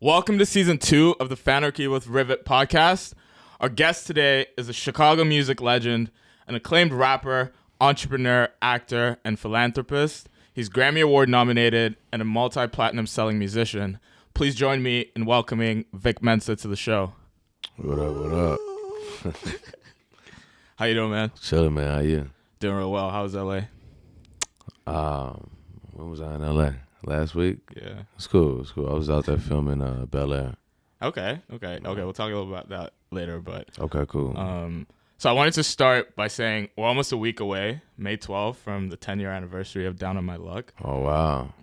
Welcome to season 2 of the Fanarchy with Rivet podcast. Our guest today is a Chicago music legend, an acclaimed rapper, entrepreneur, actor, and philanthropist. He's Grammy-Award nominated and a multi-platinum selling musician. Please join me in welcoming Vic MENSA to the show. What up, what up? How you doing, man? Chilling, man. How you? Doing real well. How's LA? When was I in LA? Last week? Yeah. It's cool. It's cool. I was out there filming Bel Air. Okay. We'll talk a little about that later, but Okay, cool. so I wanted to start by saying we're almost a week away, May 12th, from the 10-year anniversary of Down on My Luck. Oh, wow.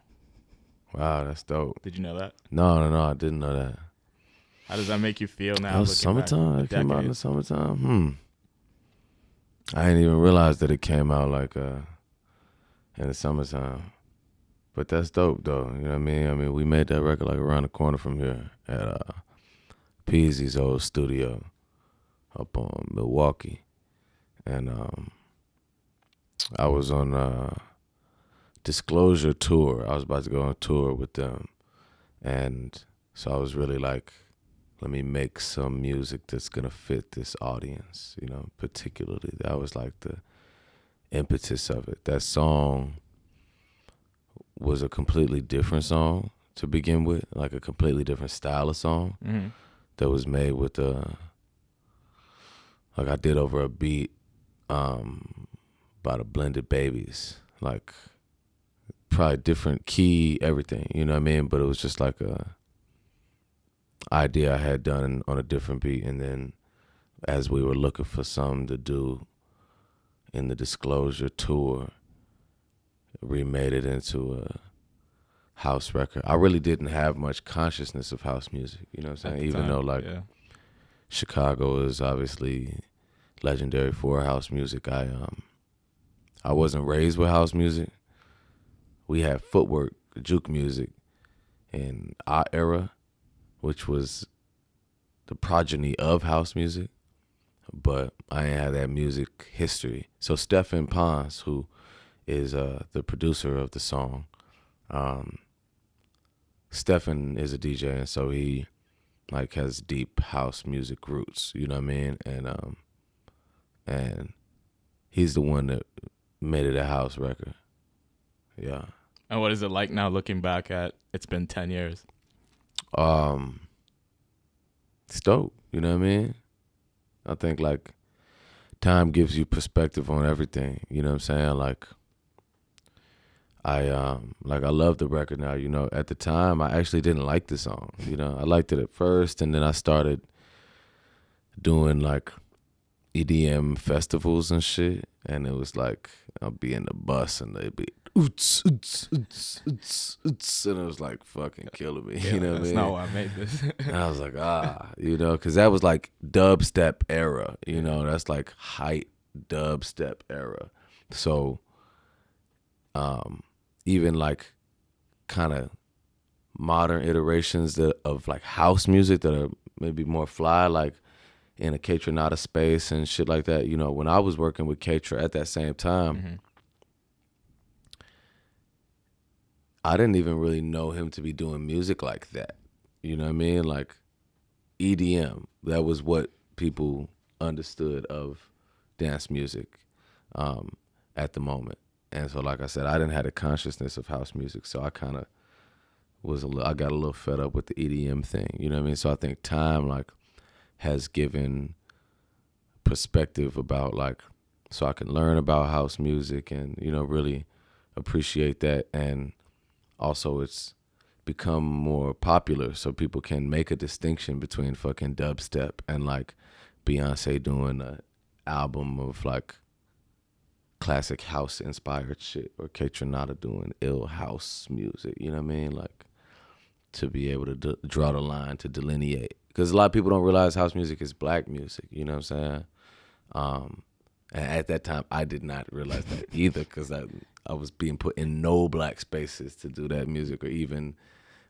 Wow, that's dope. Did you know that? No, I didn't know that. How does that make you feel now? That was summertime? It came out in the decade? summertime? I didn't even realize that it came out like in the summertime. But that's dope, though. You know what I mean? I mean, we made that record like around the corner from here at Peasy's old studio up on Milwaukee. And I was on a Disclosure tour. I was about to go on tour with them. And so I was really like, let me make some music that's going to fit this audience, you know, particularly. That was like the impetus of it. That song was a completely different song to begin with, like a completely different style of song that was made with like I did over a beat by the Blended Babies, like probably different key, everything, you know what I mean? But it was just like a idea I had done on a different beat, and then as we were looking for something to do in the Disclosure tour, remade it into a house record. I really didn't have much consciousness of house music, you know what I'm saying? Even though like Chicago is obviously legendary for house music. I wasn't raised with house music. We had footwork, juke music in our era, which was the progeny of house music, but I didn't have that music history. So Stephen Pons, who is the producer of the song. Stephen is a DJ, and so he like has deep house music roots, you know what I mean? And he's the one that made it a house record. Yeah. And what is it like now looking back at it's been 10 years? It's dope, you know what I mean? I think like time gives you perspective on everything, you know what I'm saying? Like I love the record now, you know. At the time, I actually didn't like the song, you know. I liked it at first, and then I started doing like EDM festivals and shit, and it was like I'll be in the bus and they'd be oots, oots, oots, oots, oots, and it was like fucking killing me, you know what I mean? That's not why I made this. And I was like, you know, because that was like dubstep era, you know. That's like height dubstep era. So even like kind of modern iterations of like house music that are maybe more fly, like in a K-Tronada space and shit like that. You know, when I was working with K-Tron at that same time, I didn't even really know him to be doing music like that. You know what I mean? Like EDM, that was what people understood of dance music at the moment. And so, like I said, I didn't have the consciousness of house music, so I kind of I got a little fed up with the EDM thing, you know what I mean? So I think time, like, has given perspective about, like, so I can learn about house music and, you know, really appreciate that. And also it's become more popular, so people can make a distinction between fucking dubstep and, like, Beyonce doing an album of, like, classic house inspired shit, or K-Tronada doing ill house music, you know what I mean? Like, to be able to draw the line, to delineate, because a lot of people don't realize house music is black music, you know what I'm saying? And at that time I did not realize that either, because I was being put in no black spaces to do that music, or even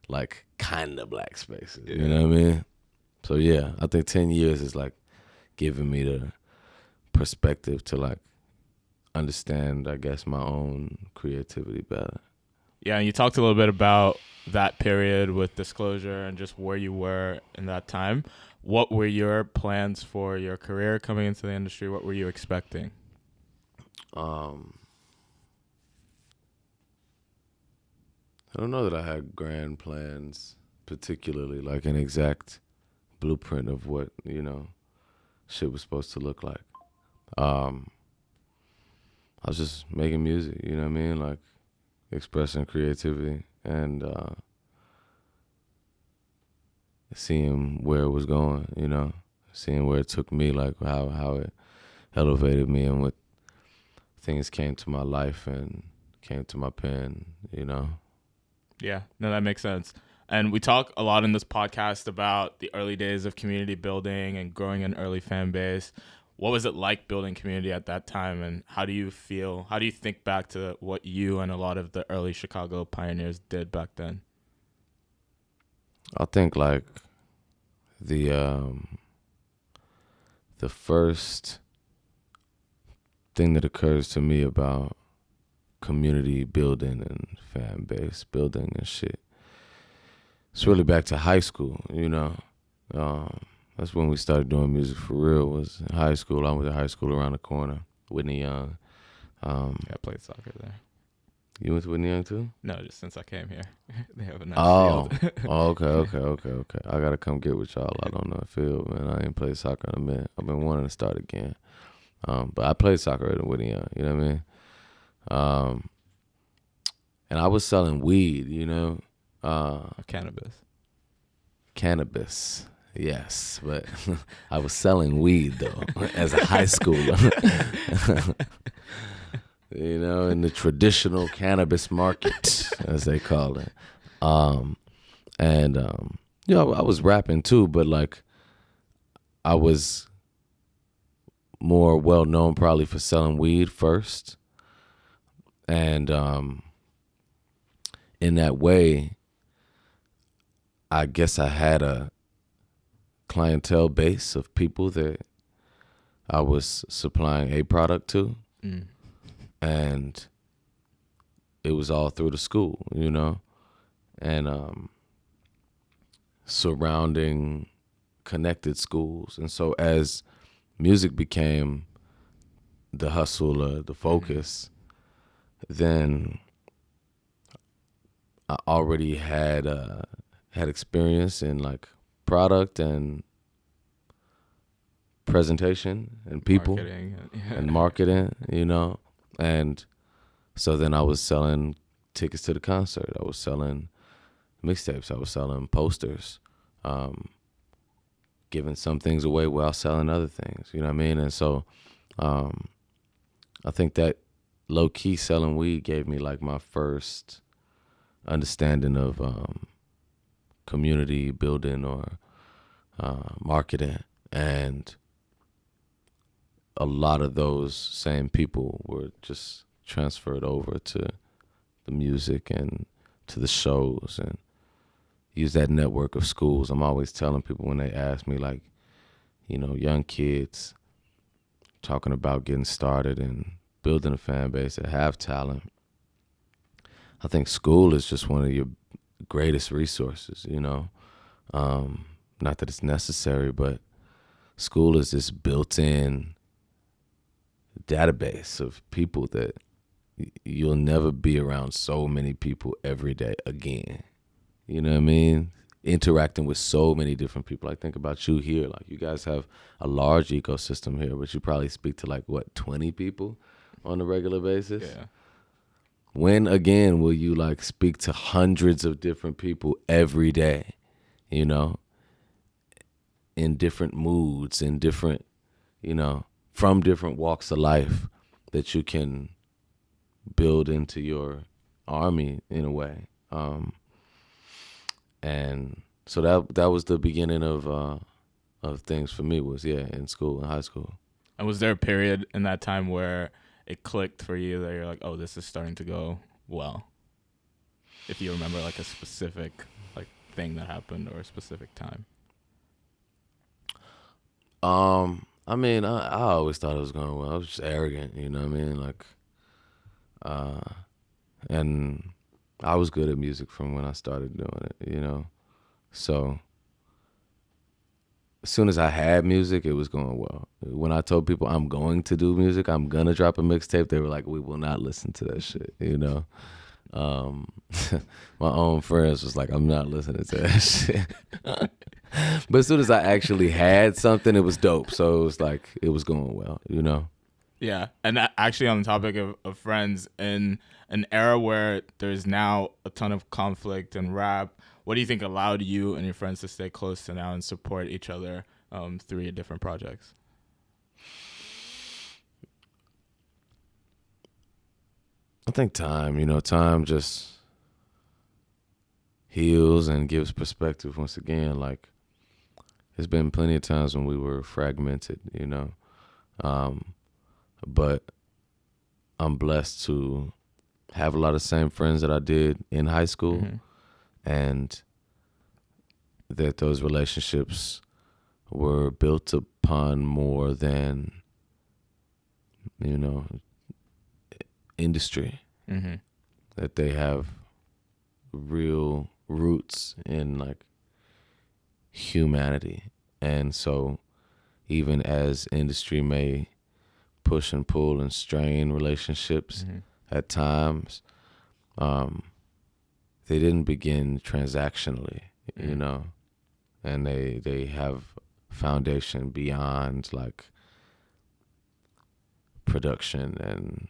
like kind of black spaces, you know what I mean? So yeah, I think 10 years is like giving me the perspective to like understand, I guess, my own creativity better. Yeah, and you talked a little bit about that period with Disclosure and just where you were in that time. What were your plans for your career coming into the industry? What were you expecting? I don't know that I had grand plans, particularly like an exact blueprint of what, shit was supposed to look like. I was just making music, you know what I mean? Like expressing creativity and seeing where it was going, seeing where it took me, like how it elevated me and what things came to my life and came to my pen, Yeah, no, that makes sense. And we talk a lot in this podcast about the early days of community building and growing an early fan base. What was it like building community at that time, and how do you think back to what you and a lot of the early Chicago pioneers did back then? I think like the first thing that occurs to me about community building and fan base building and shit, it's really back to high school, That's when we started doing music for real, was in high school. I went to high school around the corner, Whitney Young. I played soccer there. You went to Whitney Young too? No, just since I came here. They have a nice field. Okay. I gotta come get with y'all. I don't know the field, man. I ain't played soccer in a minute. I've been wanting to start again. But I played soccer at Whitney Young, you know what I mean? And I was selling weed, Cannabis. Yes, but I was selling weed though as a high schooler. In the traditional cannabis market, as they call it. I was rapping too, but like I was more well known probably for selling weed first. And in that way, I guess I had a clientele base of people that I was supplying a product to. And it was all through the school, and surrounding connected schools. And so as music became the hustle or the focus, then I already had experience in like product and presentation and people and marketing, and so then I was selling tickets to the concert. I was selling mixtapes. I was selling posters, giving some things away while selling other things, you know what I mean? And so I think that low-key selling weed gave me like my first understanding of community building or marketing. And a lot of those same people were just transferred over to the music and to the shows and use that network of schools. I'm always telling people when they ask me, like, young kids talking about getting started and building a fan base that have talent. I think school is just one of your greatest resources, Not that it's necessary, but school is this built-in database of people that you'll never be around so many people every day again. You know what I mean? Interacting with so many different people. I think about you here. Like, you guys have a large ecosystem here, but you probably speak to 20 people on a regular basis? Yeah. When again will you speak to hundreds of different people every day, in different moods, in different, from different walks of life that you can build into your army in a way. And so that was the beginning of things for me, was in school, in high school. And was there a period in that time where it clicked for you that you're like, oh, this is starting to go well? If you remember a specific thing that happened or a specific time. I mean, I always thought it was going well. I was just arrogant, you know what I mean? And I was good at music from when I started doing it, you know. So as soon as I had music, it was going well. When I told people I'm going to do music, I'm gonna drop a mixtape, they were like, "We will not listen to that shit," you know. Um, my own friends was like, "I'm not listening to that shit." But as soon as I actually had something, it was dope. So it was like it was going well, you know. Yeah, and actually on the topic of friends, in an era where there's now a ton of conflict and rap, what do you think allowed you and your friends to stay close to now and support each other through your different projects? I think time, you know, time just heals and gives perspective once again. Like, there's been plenty of times when we were fragmented, you know. But I'm blessed to have a lot of the same friends that I did in high school, and that those relationships were built upon more than, you know, industry. That they have real roots in like humanity. And so even as industry may push and pull and strain relationships at times, they didn't begin transactionally, you know, and they have foundation beyond like production and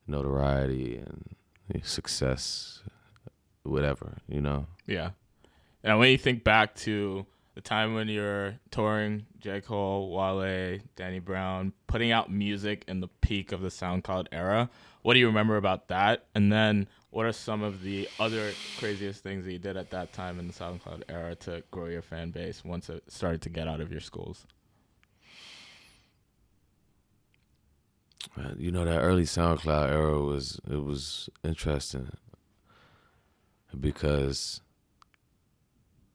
notoriety and success, whatever, you know. Yeah. And when you think back to the time when you're touring J. Cole, Wale, Danny Brown, putting out music in the peak of the SoundCloud era, what do you remember about that? And then what are some of the other craziest things that you did at that time in the SoundCloud era to grow your fan base once it started to get out of your schools? You know, that early SoundCloud era was interesting because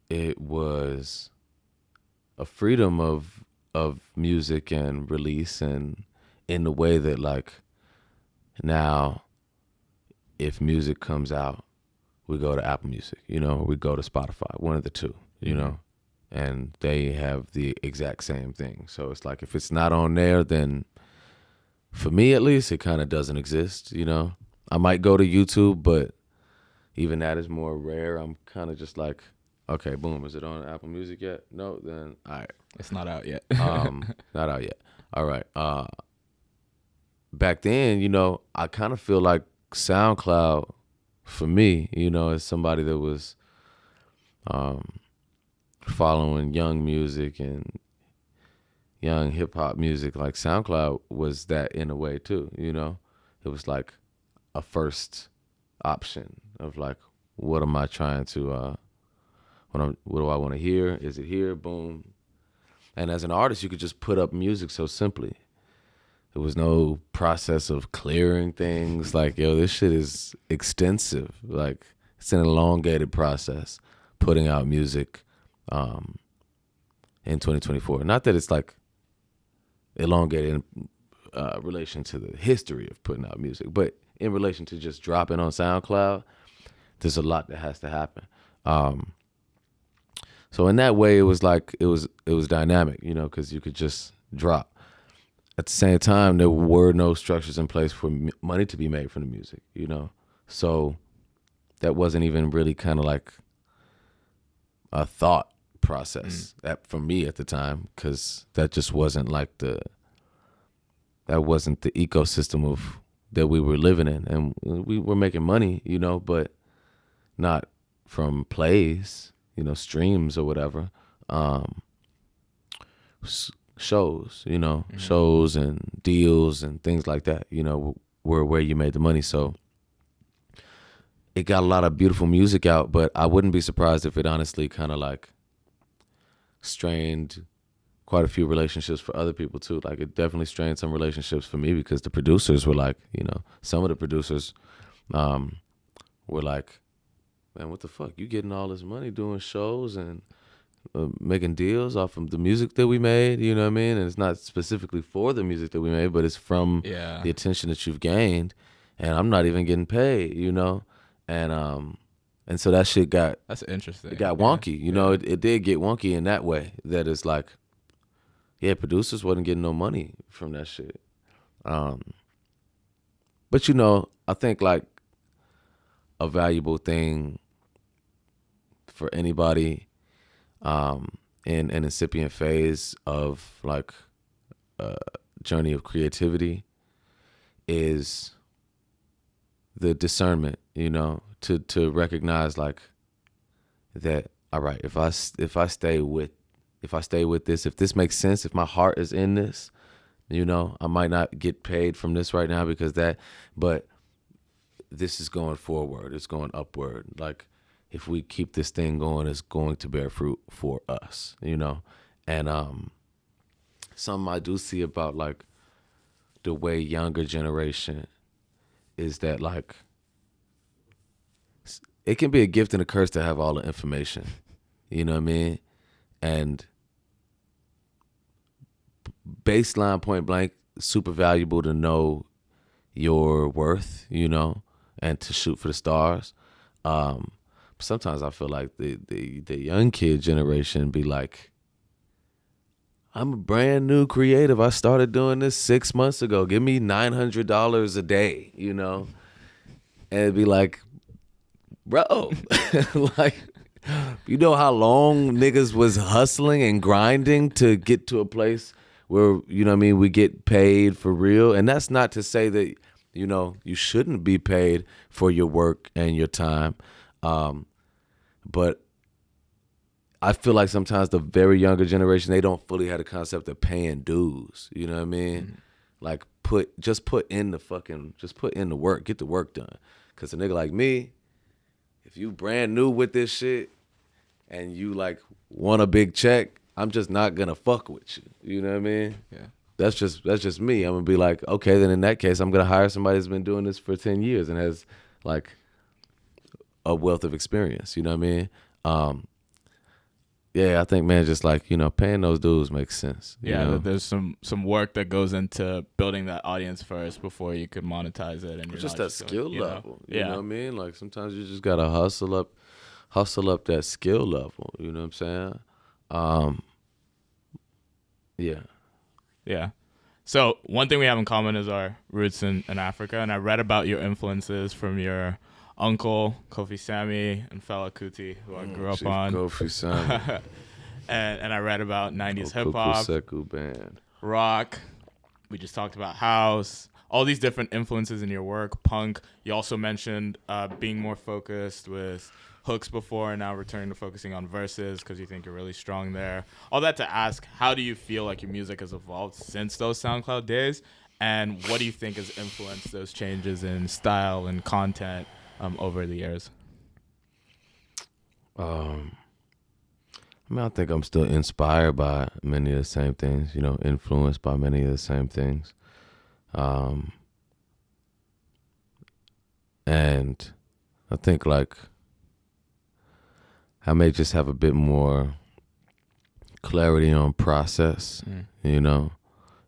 it was a freedom of music and release, and in the way that like now if music comes out, we go to Apple Music, you know, or we go to Spotify, one of the two, you know, and they have the exact same thing. So it's like if it's not on there, then for me at least, it kind of doesn't exist, you know. I might go to YouTube, but even that is more rare. I'm kind of just like, okay, boom, is it on Apple Music yet? No, then all right. It's not out yet. Not out yet. All right. Back then, you know, I kind of feel like SoundCloud, for me, you know, as somebody that was following young music and young hip hop music, like SoundCloud was that in a way too, you know. It was like a first option of like, what am I trying to what do I want to hear? Is it here? Boom. And as an artist, you could just put up music so simply. There was no process of clearing things. Like, yo, this shit is extensive. Like, it's an elongated process putting out music in 2024. Not that it's like elongated in relation to the history of putting out music, but in relation to just dropping on SoundCloud, there's a lot that has to happen. So in that way, it was like it was dynamic, you know, because you could just drop. At the same time, there were no structures in place for money to be made from the music, you know. So that wasn't even really kind of like a thought process that for me at the time, because that just wasn't like that wasn't the ecosystem of that we were living in, and we were making money, you know, but not from plays, you know, streams or whatever. Shows, you know, shows and deals and things like that, you know, were where you made the money. So it got a lot of beautiful music out, but I wouldn't be surprised if it honestly kind of like strained quite a few relationships for other people too. Like it definitely strained some relationships for me because the producers were like, you know, some of the producers were like, man, what the fuck? You getting all this money doing shows and making deals off of the music that we made, you know what I mean? And it's not specifically for the music that we made, but it's from the attention that you've gained, and I'm not even getting paid, you know? And so that shit got That's interesting. it got wonky. You know, it did get wonky in that way. That it's like, yeah, producers wasn't getting no money from that shit. But you know, I think like a valuable thing for anybody in an incipient phase of like a journey of creativity is the discernment, you know, to recognize like that. All right, if I stay with this, if this makes sense, if my heart is in this, you know, I might not get paid from this right now but this is going forward. It's going upward. Like if we keep this thing going, it's going to bear fruit for us, you know. And something I do see about like the way younger generation is that like it can be a gift and a curse to have all the information, you know what I mean? And baseline, point blank, super valuable to know your worth, you know, and to shoot for the stars. Sometimes I feel like the young kid generation be like, I'm a brand new creative. I started doing this 6 months ago. Give me $900 a day, you know? And it'd be like, bro, like, you know how long niggas was hustling and grinding to get to a place where, you know what I mean, we get paid for real. And that's not to say that, you know, you shouldn't be paid for your work and your time. But I feel like sometimes the very younger generation, they don't fully have the concept of paying dues. You know what I mean? Mm-hmm. Like put in the work, get the work done. Cause a nigga like me, if you brand new with this shit and you like want a big check, I'm just not gonna fuck with you. You know what I mean? Yeah. That's just me. I'm gonna be like, okay, then in that case, I'm gonna hire somebody that's been doing this for 10 years and has like a wealth of experience. You know what I mean? Yeah, I think, man, just like, you know, paying those dues makes sense. Yeah, you know? There's some work that goes into building that audience first before you could monetize it. And you're just not that skill level. You know what I mean? Like sometimes you just gotta hustle up that skill level. You know what I'm saying? Yeah. Yeah. So one thing we have in common is our roots in Africa, and I read about your influences from your uncle Kofi Sammy and Fela Kuti, who I grew up on. Kofi Sammy. and I read about 90s hip hop, band, rock. We just talked about house, all these different influences in your work, punk. You also mentioned being more focused with hooks before and now returning to focusing on verses because you think you're really strong there. All that to ask, how do you feel like your music has evolved since those SoundCloud days? And what do you think has influenced those changes in style and content over the years? I mean, I think I'm still inspired by many of the same things, you know, influenced by many of the same things. And I think like I may just have a bit more clarity on process, you know,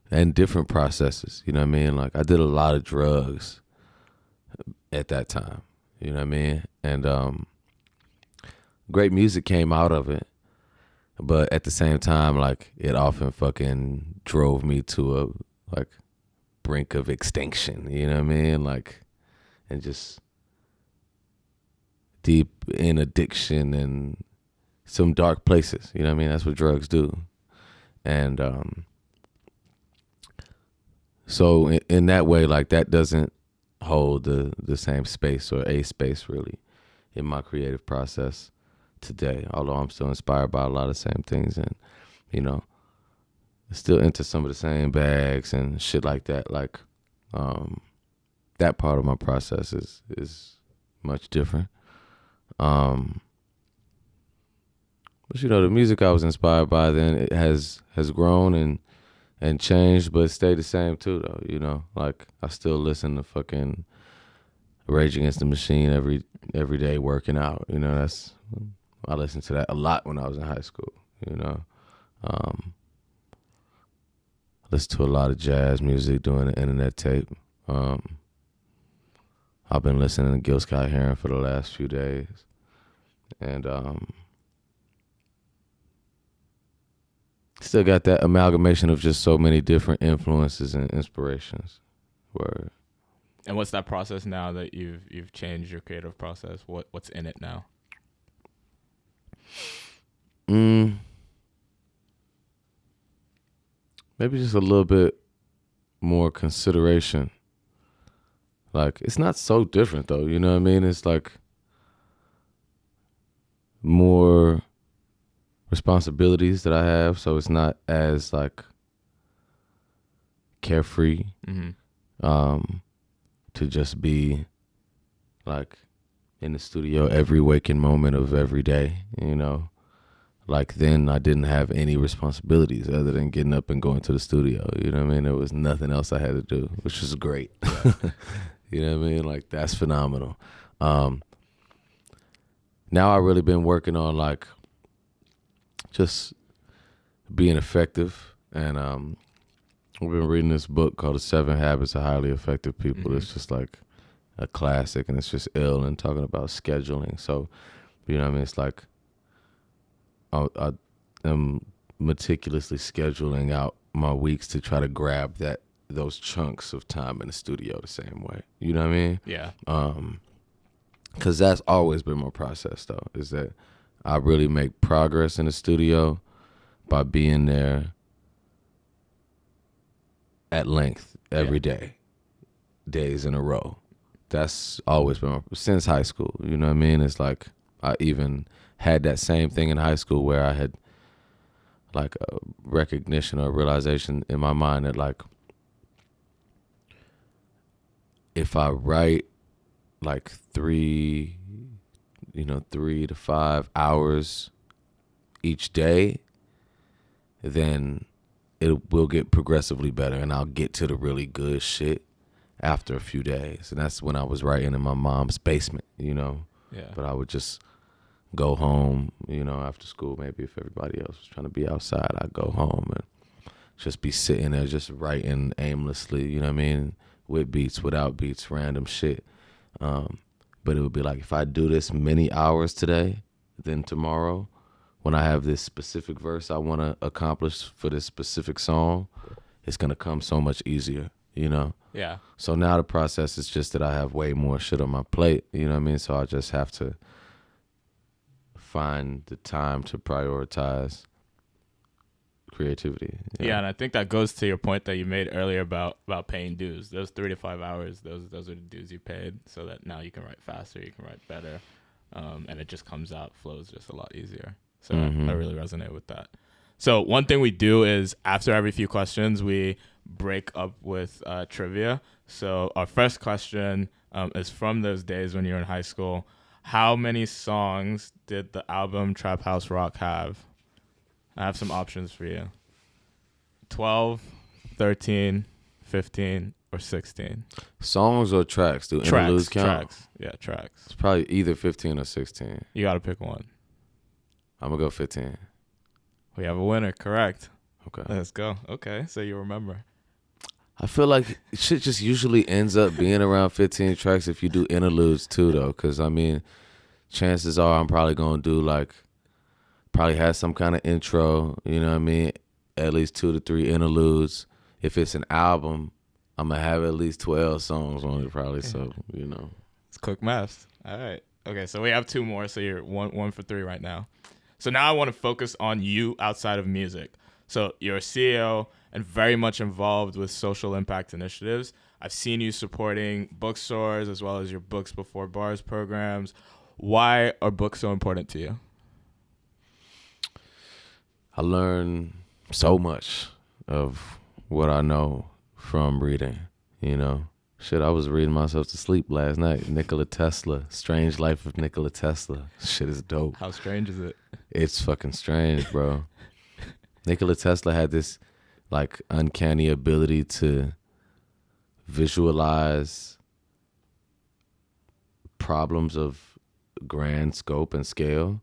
and different processes, you know what I mean? Like I did a lot of drugs at that time, you know what I mean? And great music came out of it, but at the same time, like it often fucking drove me to a like brink of extinction, you know what I mean? Like, and just deep in addiction and some dark places, you know what I mean? That's what drugs do. And so in that way, like that doesn't hold the same space or a space really in my creative process today, although I'm still inspired by a lot of the same things and, you know, still into some of the same bags and shit like that. Like that part of my process is much different. But you know, the music I was inspired by then, it has grown and changed, but it stayed the same too though, you know. Like I still listen to fucking Rage Against the Machine every day working out, you know. I listened to that a lot when I was in high school, you know. I listened to a lot of jazz music doing the internet tape. I've been listening to Gil Scott Heron for the last few days. And still got that amalgamation of just so many different influences and inspirations. Word. And what's that process now that you've changed your creative process? What's in it now? Maybe just a little bit more consideration. Like, it's not so different though, you know what I mean? It's like more responsibilities that I have, so it's not as like carefree. To just be like in the studio every waking moment of every day, you know. Like then I didn't have any responsibilities other than getting up and going to the studio, you know what I mean? There was nothing else I had to do, which was great. You know what I mean? Like that's phenomenal. Now I really been working on like just being effective, and we've been reading this book called The 7 Habits of Highly Effective People. It's just like a classic, and it's just ill and talking about scheduling. So, you know what I mean? It's like I am meticulously scheduling out my weeks to try to grab those chunks of time in the studio the same way. You know what I mean? Yeah. Because that's always been my process, though, is that I really make progress in the studio by being there at length every day, days in a row. That's always been since high school. You know what I mean? It's like I even had that same thing in high school where I had like a recognition or realization in my mind that like if I write like 3 to 5 hours each day, then it will get progressively better, and I'll get to the really good shit after a few days. And that's when I was writing in my mom's basement, you know. Yeah. But I would just go home, you know, after school. Maybe if everybody else was trying to be outside, I'd go home and just be sitting there just writing aimlessly, you know what I mean, with beats, without beats, random shit. But it would be like, if I do this many hours today, then tomorrow, when I have this specific verse I want to accomplish for this specific song, it's going to come so much easier, you know? Yeah. So now the process is just that I have way more shit on my plate, you know what I mean? So I just have to find the time to prioritize creativity. Yeah, and I think that goes to your point that you made earlier about paying dues. Those 3 to 5 hours, those are the dues you paid, so that now you can write faster, you can write better, and it just comes out, flows just a lot easier. So I really resonate with that. So one thing we do is after every few questions, we break up with trivia. So our first question is from those days when you were in high school. How many songs did the album Trap House Rock have? I have some options for you. 12, 13, 15, or 16. Songs or tracks? Do interludes count? Tracks. Yeah, tracks. It's probably either 15 or 16. You got to pick one. I'm going to go 15. We have a winner, correct. Okay. Let's go. Okay, so you remember. I feel like shit just usually ends up being around 15 tracks if you do interludes too, though. Because, I mean, chances are I'm probably going to do like, probably have some kind of intro, you know what I mean? At least 2 to 3 interludes. If it's an album, I'm going to have at least 12 songs on it probably, so, you know. It's quick math. All right. Okay, so we have 2 more, so you're one for 3 right now. So now I want to focus on you outside of music. So you're a CEO and very much involved with social impact initiatives. I've seen you supporting bookstores as well as your Books Before Bars programs. Why are books so important to you? I learn so much of what I know from reading, you know. Shit, I was reading myself to sleep last night. Nikola Tesla, Strange Life of Nikola Tesla. Shit is dope. How strange is it? It's fucking strange, bro. Nikola Tesla had this like uncanny ability to visualize problems of grand scope and scale.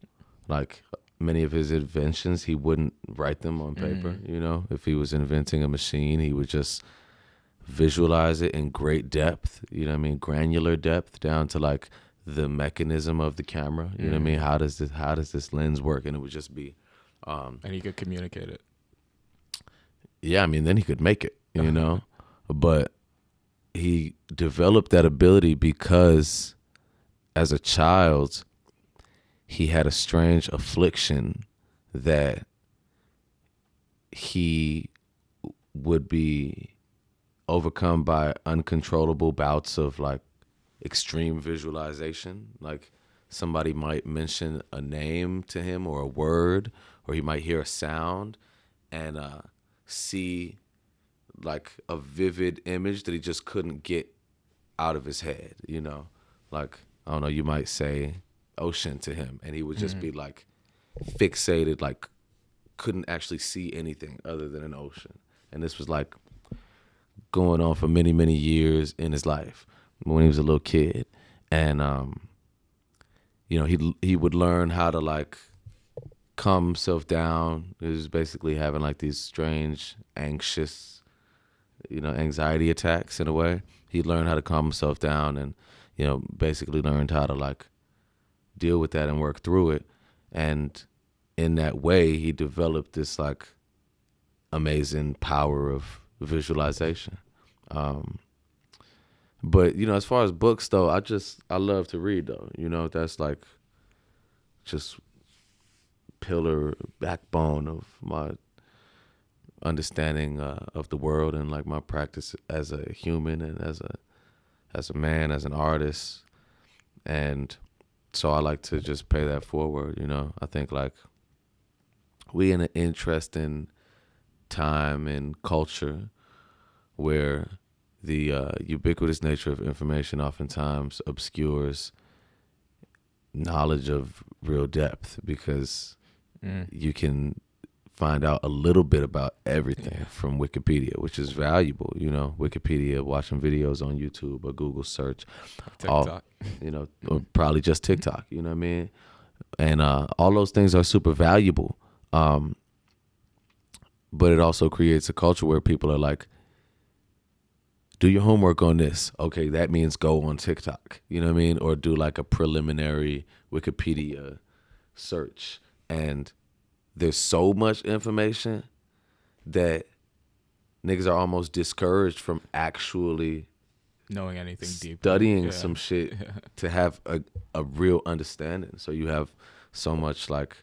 Like many of his inventions, he wouldn't write them on paper, you know. If he was inventing a machine, he would just visualize it in great depth, you know what I mean, granular depth, down to like the mechanism of the camera, you know what I mean, how does this lens work? And it would just be and he could communicate it. yeah, I mean, then he could make it, you know, but he developed that ability because as a child he had a strange affliction that he would be overcome by uncontrollable bouts of like extreme visualization. Like somebody might mention a name to him or a word, or he might hear a sound and see like a vivid image that he just couldn't get out of his head, you know? Like, I don't know, you might say ocean to him and he would just be like fixated, like couldn't actually see anything other than an ocean. And this was like going on for many, many years in his life when he was a little kid. And, you know, he would learn how to like calm himself down. He was basically having like these strange, anxious, you know, anxiety attacks in a way. He learned how to calm himself down and, you know, basically learned how to like deal with that and work through it. And in that way, he developed this like amazing power of visualization. But, you know, as far as books though, I love to read though, you know, that's like just backbone of my understanding of the world and like my practice as a human and as a man, as an artist. And so I like to just pay that forward, you know. I think like we in an interesting time and culture where the ubiquitous nature of information oftentimes obscures knowledge of real depth, because you can find out a little bit about everything from Wikipedia, which is valuable, you know. Wikipedia, watching videos on YouTube or Google search, TikTok, you know, or probably just TikTok, you know what I mean? And all those things are super valuable. But it also creates a culture where people are like, do your homework on this. Okay, that means go on TikTok, you know what I mean? Or do like a preliminary Wikipedia search. And there's so much information that niggas are almost discouraged from actually knowing anything deep, studying some shit to have a real understanding. So you have so much like,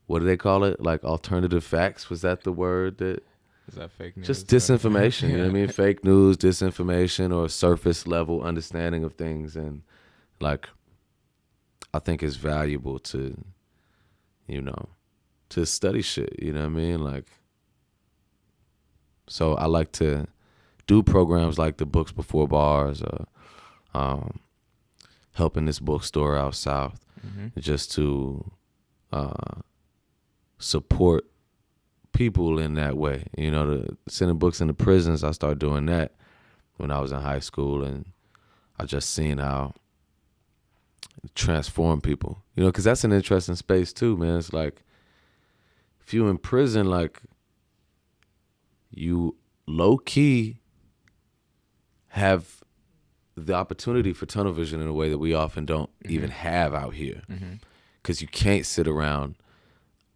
what do they call it? Like alternative facts? Was that the word that? Is that fake news? Just disinformation, you know what I mean? Fake news, disinformation, or surface level understanding of things. And like, I think it's valuable to, you know, to study shit, you know what I mean? Like, so I like to do programs like the Books Before Bars, helping this bookstore out south, just to support people in that way. You know, sending books into prisons, I started doing that when I was in high school, and I just seen how it transformed people. You know, because that's an interesting space too, man. It's like, if you in prison, like, you low-key have the opportunity for tunnel vision in a way that we often don't even have out here. Because you can't sit around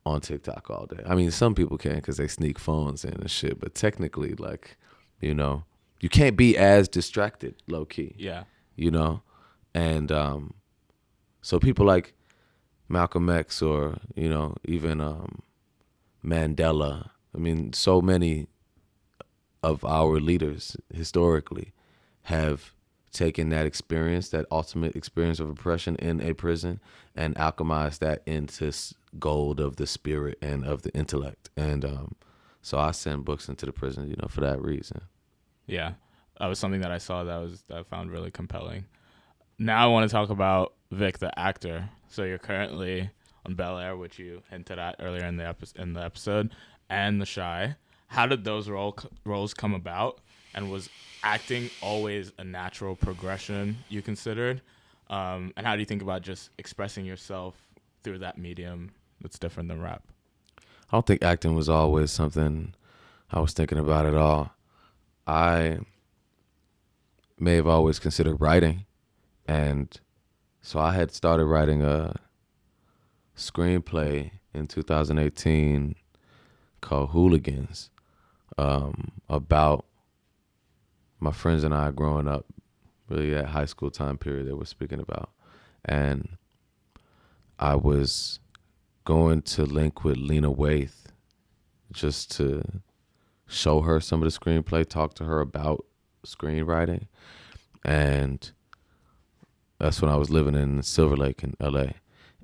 on TikTok all day. I mean, some people can because they sneak phones in and shit, but technically, like, you know, you can't be as distracted low-key. Yeah. You know? And so people like Malcolm X or, you know, even Mandela, I mean, so many of our leaders historically have taken that experience, that ultimate experience of oppression in a prison, and alchemized that into gold of the spirit and of the intellect. And so I send books into the prison, you know, for that reason. Yeah, that was something that I saw that I found really compelling. Now I want to talk about Vic the Actor. So you're currently on Bel Air, which you hinted at earlier in the episode, and The Chi. How did those roles come about? And was acting always a natural progression you considered? And how do you think about just expressing yourself through that medium that's different than rap? I don't think acting was always something I was thinking about at all. I may have always considered writing, and so I had started writing a screenplay in 2018 called Hooligans, about my friends and I growing up, really that high school time period that we're speaking about. And I was going to link with Lena Waithe just to show her some of the screenplay, talk to her about screenwriting. And that's when I was living in Silver Lake in LA.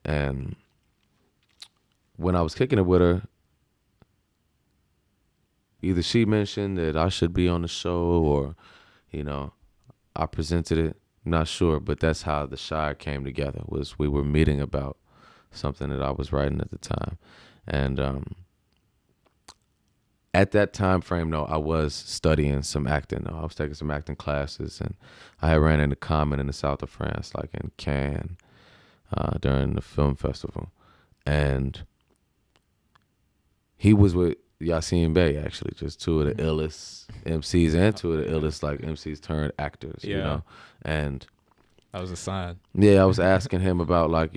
And when I was kicking it with her, either she mentioned that I should be on the show or, I presented it. Not sure, but that's how the Shire came together, was we were meeting about something that I was writing at the time. And at that time frame, though, I was studying some acting. I was taking some acting classes, and I had ran into Common in the south of France, like in Cannes, during the film festival. And he was with Yassine Bey, actually, just two of the illest MCs and two of the illest like MCs turned actors, and that was a sign. Yeah, I was asking him about like,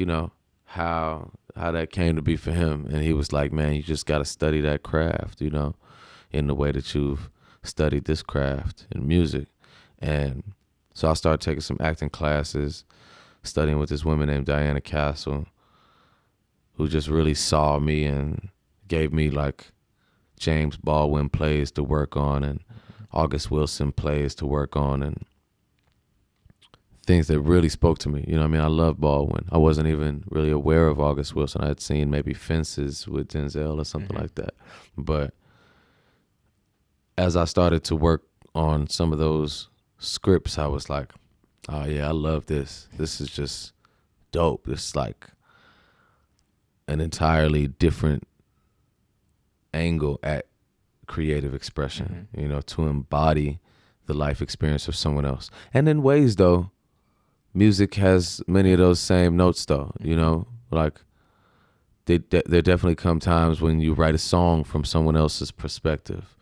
how that came to be for him, and he was like, man, you just got to study that craft, in the way that you've studied this craft in music. And so I started taking some acting classes, studying with this woman named Diana Castle, who just really saw me and gave me like James Baldwin plays to work on and August Wilson plays to work on, and things that really spoke to me. I love Baldwin. I wasn't even really aware of August Wilson. I had seen maybe Fences with Denzel or something like that. But as I started to work on some of those scripts, I was like, oh yeah, I love this. This is just dope. It's like an entirely different angle at creative expression, to embody the life experience of someone else. And in ways, though, music has many of those same notes, though, like there definitely come times when you write a song from someone else's perspective.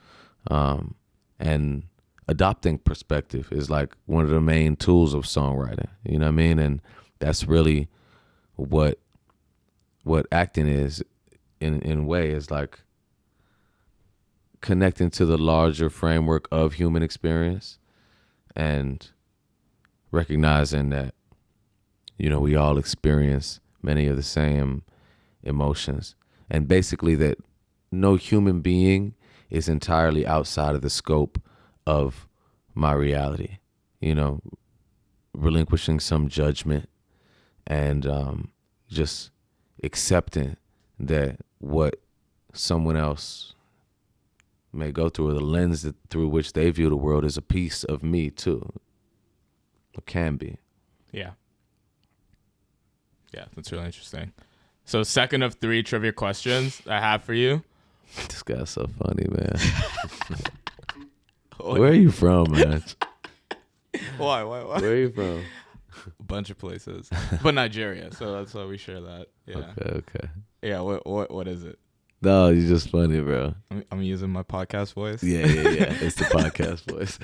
And adopting perspective is like one of the main tools of songwriting, And that's really what acting is in a way, is like connecting to the larger framework of human experience and recognizing that, we all experience many of the same emotions, and basically that no human being is entirely outside of the scope of my reality, relinquishing some judgment and just accepting that what someone else may go through, or the lens through which they view the world, is a piece of me too. It can be. Yeah, that's really interesting. So, second of 3 trivia questions I have for you. This guy's so funny, man. Where are you from, man? Why? Where are you from? A bunch of places, but Nigeria. So that's why we share that. Yeah. Okay. Yeah. What is it? No, you're just funny, bro. I'm using my podcast voice. Yeah. It's the podcast voice.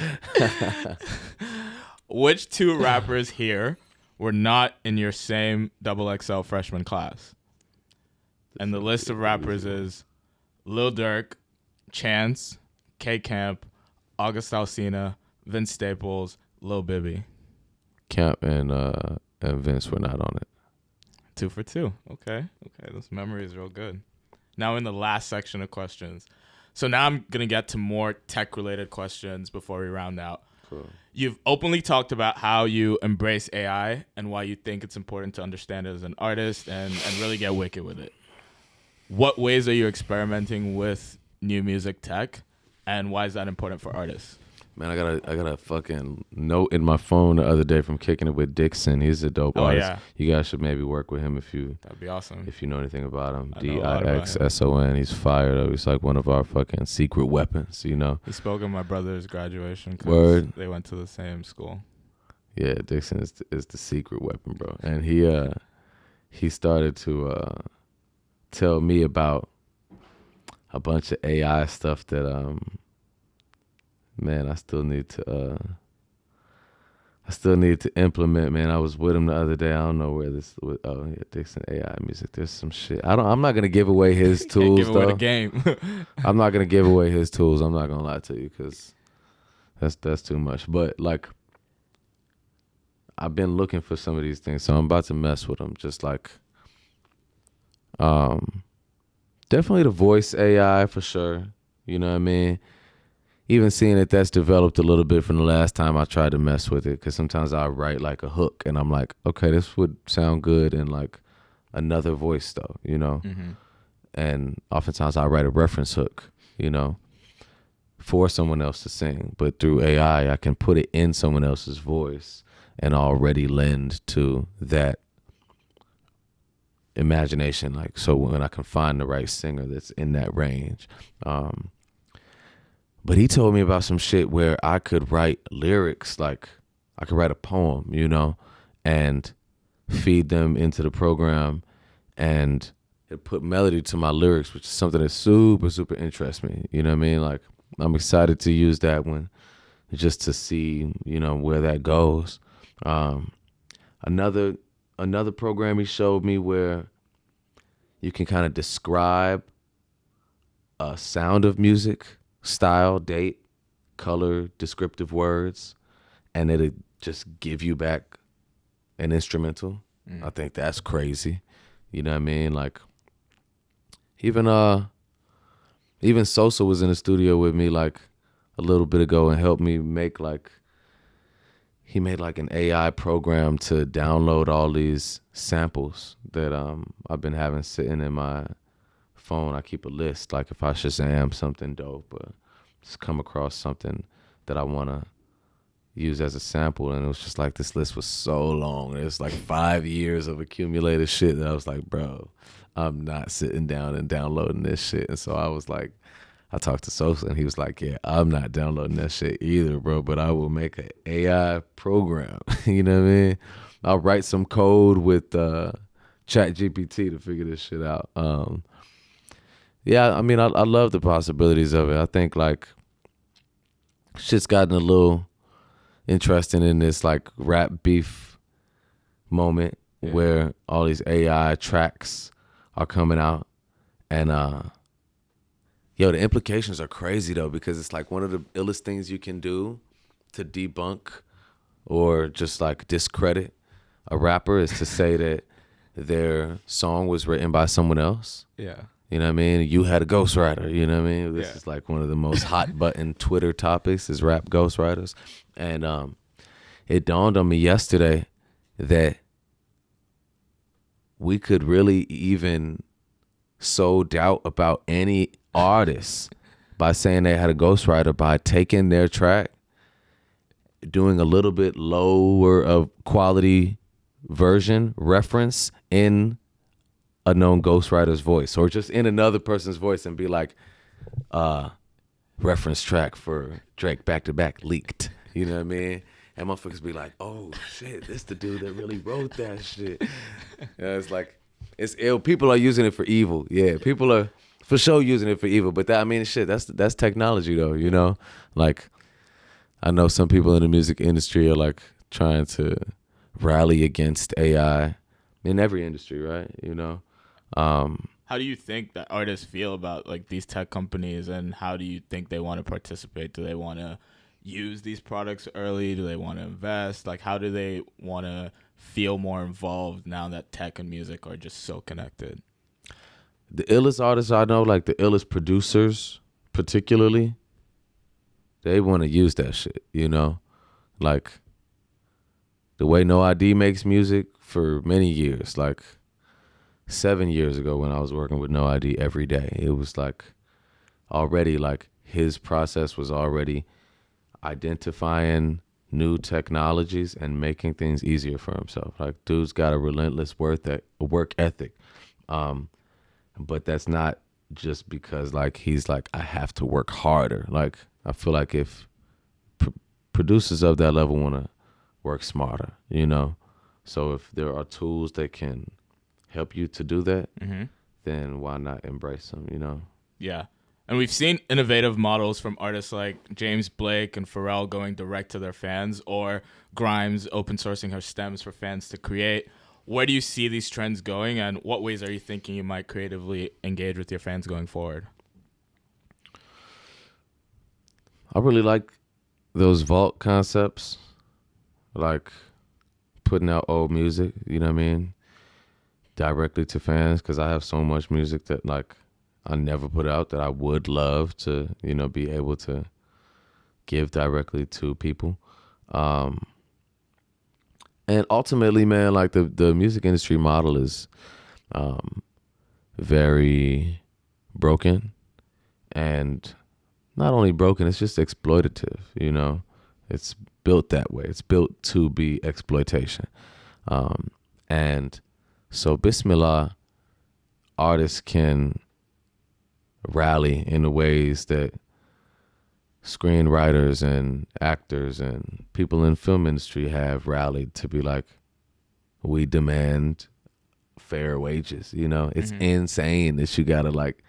Which 2 rappers here were not in your same XXL freshman class? And the list of rappers is Lil Durk, Chance, K Camp, August Alsina, Vince Staples, Lil Bibby. Camp and Vince were not on it. 2 for 2. Okay. This memory is real good. Now in the last section of questions. So now I'm going to get to more tech-related questions before we round out. Cool. You've openly talked about how you embrace AI and why you think it's important to understand it as an artist and really get wicked with it. What ways are you experimenting with new music tech, and why is that important for artists? Man, I got a fucking note in my phone the other day from kicking it with Dixon. He's a dope artist. Yeah. You guys should maybe work with him that'd be awesome. If you know anything about him. Dixson. He's fire though. He's like one of our fucking secret weapons, He spoke at my brother's graduation. Word. They went to the same school. Yeah, Dixon is the secret weapon, bro. And he started to tell me about a bunch of AI stuff that man, I still need to implement, man. I was with him the other day. I don't know where oh yeah, Dixon AI music. There's some shit. I'm not gonna give away his tools. Can't give away the game. I'm not gonna give away his tools. I'm not gonna lie to you because that's too much. But like, I've been looking for some of these things, so I'm about to mess with them. Just like, definitely the voice AI for sure. You know what I mean? Even seeing that that's developed a little bit from the last time I tried to mess with it, because sometimes I write like a hook and I'm like, okay, this would sound good in like another voice though, you know? Mm-hmm. And oftentimes I write a reference hook, you know, for someone else to sing. But through AI, I can put it in someone else's voice and already lend to that imagination. Like, so when I can find the right singer that's in that range. But he told me about some shit where I could write lyrics, like I could write a poem, you know, and feed them into the program and it put melody to my lyrics, which is something that super, super interests me. You know what I mean? Like, I'm excited to use that one just to see, you know, where that goes. Another program he showed me where you can kind of describe a sound of music, style, date, color, descriptive words, and it'll just give you back an instrumental. I think that's crazy. You know what I mean? Like, even Sosa was in the studio with me like a little bit ago and helped me make like, he made like an AI program to download all these samples that I've been having sitting in my phone. I keep a list, like if I Shazam something dope or just come across something that I want to use as a sample, and it was just like, this list was so long. It was like 5 years of accumulated shit that I was like, bro, I'm not sitting down and downloading this shit. And so I was like, I talked to Sosa and he was like, yeah, I'm not downloading that shit either, bro, but I will make an AI program. You know what I mean? I'll write some code with ChatGPT to figure this shit out. Yeah, I mean, I love the possibilities of it. I think like shit's gotten a little interesting in this like rap beef moment where all these AI tracks are coming out, and yo, the implications are crazy though, because it's like one of the illest things you can do to debunk or just like discredit a rapper is to say that their song was written by someone else. Yeah. You know what I mean? You had a ghostwriter, you know what I mean? This is like one of the most hot button Twitter topics is rap ghostwriters. And it dawned on me yesterday that we could really even sow doubt about any artist by saying they had a ghostwriter by taking their track, doing a little bit lower of quality version reference in a known ghostwriter's voice, or just in another person's voice, and be like, reference track for Drake back to back leaked. You know what I mean? And motherfuckers be like, oh shit, this the dude that really wrote that shit. It's like, it's ill. People are using it for evil. Yeah, people are for sure using it for evil. But that, I mean, shit, that's technology though, you know? Like, I know some people in the music industry are like trying to rally against AI in every industry, right? You know? How do you think that artists feel about like these tech companies, and how do you think they want to participate? Do they want to use these products early? Do they want to invest? Like, how do they want to feel more involved now that tech and music are just so connected? The illest artists I know, like the illest producers particularly, they want to use that shit, you know? Like, the way No ID makes music for many years, like 7 years ago when I was working with No ID every day, it was like already like his process was already identifying new technologies and making things easier for himself. Like, dude's got a relentless work ethic. But that's not just because like he's like, I have to work harder. Like, I feel like if producers of that level want to work smarter, you know? So if there are tools that can help you to do that, then why not embrace them, you know? Yeah. And we've seen innovative models from artists like James Blake and Pharrell going direct to their fans, or Grimes open sourcing her stems for fans to create. Where do you see these trends going, and what ways are you thinking you might creatively engage with your fans going forward? I really like those vault concepts, like putting out old music, you know what I mean, directly to fans, because I have so much music that like I never put out that I would love to, you know, be able to give directly to people. And ultimately, man, like the music industry model is very broken, and not only broken, it's just exploitative, you know. It's built that way. It's built to be exploitation. And so Bismillah, artists can rally in the ways that screenwriters and actors and people in film industry have rallied to be like, we demand fair wages. You know, it's insane that you gotta like,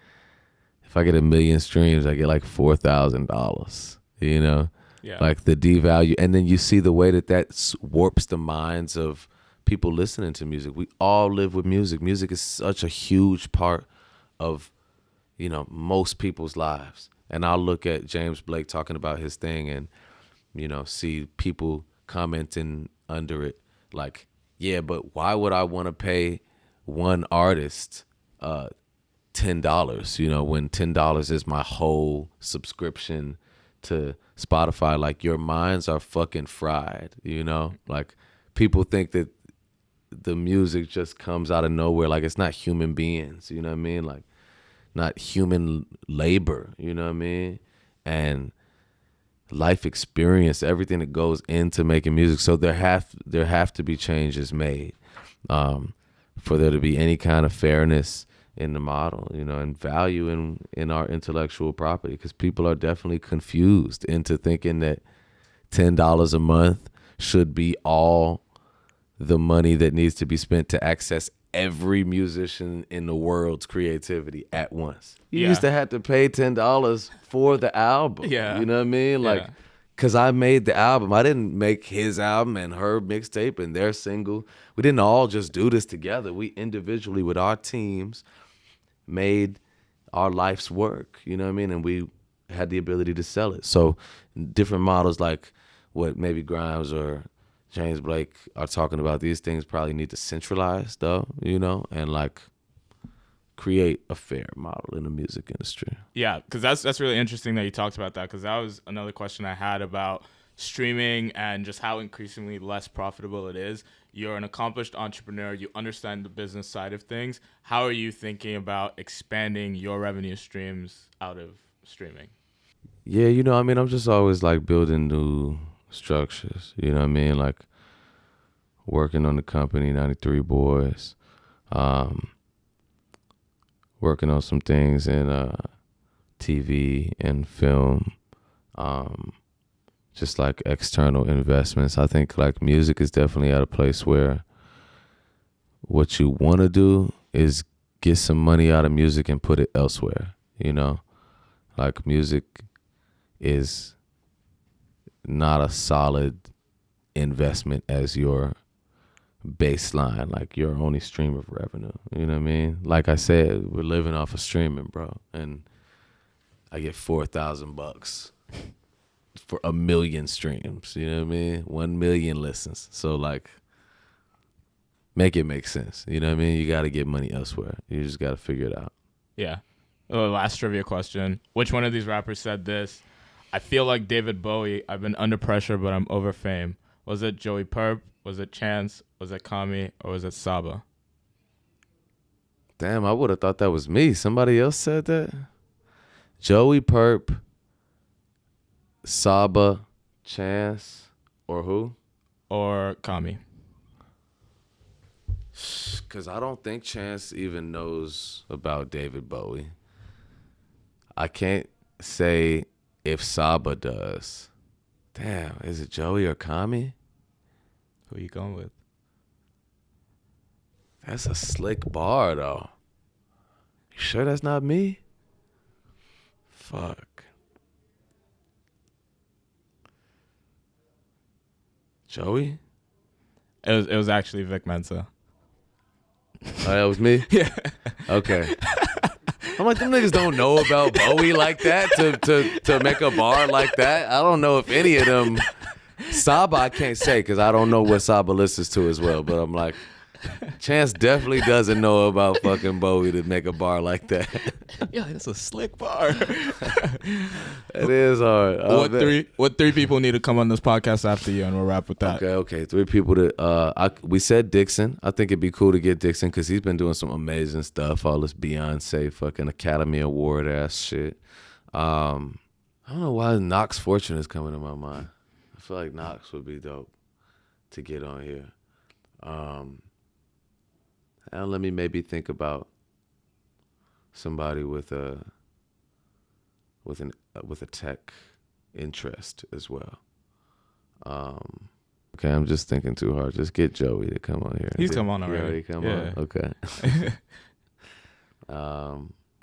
if I get 1 million streams, I get like $4,000. You know, like the devalue, and then you see the way that warps the minds of people listening to music. We all live with music. Music is such a huge part of, you know, most people's lives. And I'll look at James Blake talking about his thing and, you know, see people commenting under it like, yeah, but why would I want to pay one artist $10, you know, when $10 is my whole subscription to Spotify? Like, your minds are fucking fried, you know? Like, people think that the music just comes out of nowhere. Like, it's not human beings, you know what I mean? Like, not human labor, you know what I mean? And life experience, everything that goes into making music. So there have to be changes made for there to be any kind of fairness in the model, you know, and value in our intellectual property, because people are definitely confused into thinking that $10 a month should be all the money that needs to be spent to access every musician in the world's creativity at once. You used to have to pay $10 for the album. You know what I mean? Like, because I made the album. I didn't make his album and her mixtape and their single. We didn't all just do this together. We individually, with our teams, made our life's work. You know what I mean? And we had the ability to sell it. So different models like what maybe Grimes or James Blake are talking about, these things probably need to centralize though, you know, and like create a fair model in the music industry. Yeah, because that's really interesting that you talked about that, because that was another question I had about streaming and just how increasingly less profitable it is. You're an accomplished entrepreneur. You understand the business side of things. How are you thinking about expanding your revenue streams out of streaming? Yeah, you know, I mean, I'm just always like building new structures, you know what I mean? Like working on the company, 93 Boys, working on some things in TV and film, just like external investments. I think like music is definitely at a place where what you want to do is get some money out of music and put it elsewhere, you know? Like, music is not a solid investment as your baseline, like your only stream of revenue. You know what I mean? Like I said, we're living off of streaming, bro. And I get $4,000 for 1 million streams. You know what I mean? 1 million listens. So like, make it make sense. You know what I mean? You got to get money elsewhere. You just got to figure it out. Yeah. Last trivia question. Which one of these rappers said this? I feel like David Bowie. I've been under pressure, but I'm over fame. Was it Joey Purp? Was it Chance? Was it Kami? Or was it Saba? Damn, I would have thought that was me. Somebody else said that? Joey Purp, Saba, Chance, or who? Or Kami. Because I don't think Chance even knows about David Bowie. I can't say if Saba does. Damn, is it Joey or Kami? Who are you going with? That's a slick bar, though. You sure that's not me? Fuck. Joey? It was actually Vic Mensa. Oh, that was me? Yeah. Okay. I'm like, them niggas don't know about Bowie like that to make a bar like that. I don't know if any of them. Saba, I can't say because I don't know what Saba listens to as well. But I'm like, Chance definitely doesn't know about fucking Bowie to make a bar like that. Yeah, it's a slick bar. It is hard. What three people need to come on this podcast after you, and we'll wrap with that. Okay. 3 people that we said Dixon. I think it'd be cool to get Dixon because he's been doing some amazing stuff. All this Beyonce fucking Academy Award ass shit. I don't know why Knox Fortune is coming to my mind. I feel like Knox would be dope to get on here. Now let me maybe think about somebody with a tech interest as well. Okay, I'm just thinking too hard. Just get Joey to come on here. He's come on already. Already come on. Okay.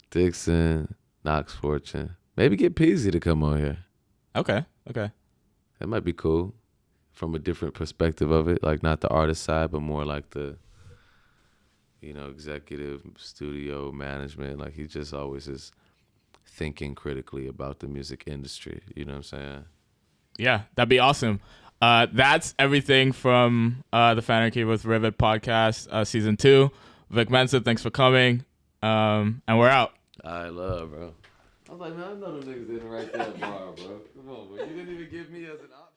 Dixon, Knox Fortune. Maybe get Peasy to come on here. Okay. That might be cool from a different perspective of it. Like not the artist side, but more like the, executive studio management. Like he just always is thinking critically about the music industry. You know what I'm saying? Yeah, that'd be awesome. That's everything from the Fanarchy with Rivet podcast, season 2. Vic Mensa, thanks for coming. And we're out. I love, bro. I was like, man, I know them niggas didn't write that bar, bro. Come on, bro. You didn't even give me as an option.